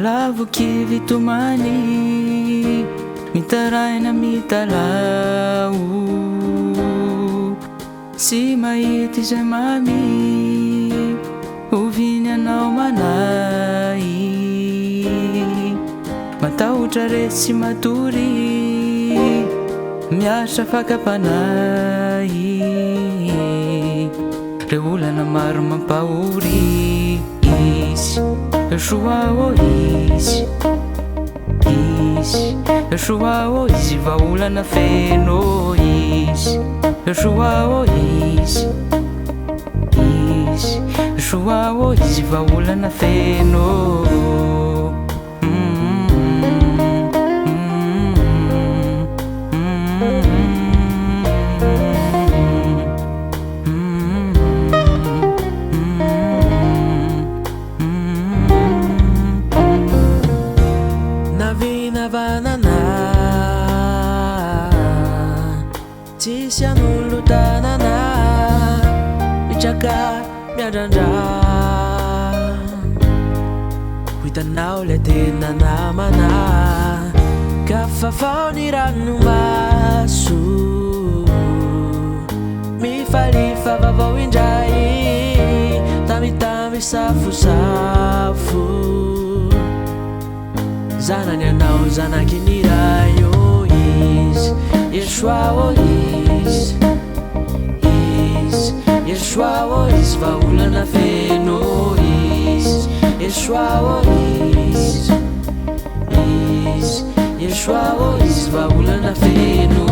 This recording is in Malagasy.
lavo kivitomany mitaraina mitalao sy mahita izay mamy oviny anao manay matahotra resy sy matory miasa fakapanay re olana maro mampahory izy Yehoshoua oh izy Yehoshoua oh izy vahaolana feno izy Yehoshoua oh izy Yehoshoua oh izy vahaolana feno Vanana tsisy an'olo tanana mitraka miandrandra ho hitanao le tena namana ka fafao ny ranomaso mifalifa vavao indray tamitamy safosafo zanany anao zanaky niray oh izy Yehoshoua oh izy Yehoshoua oh izy vahaolana feno izy Yehoshoua oh izy Yehoshoua oh izy vahaolana feno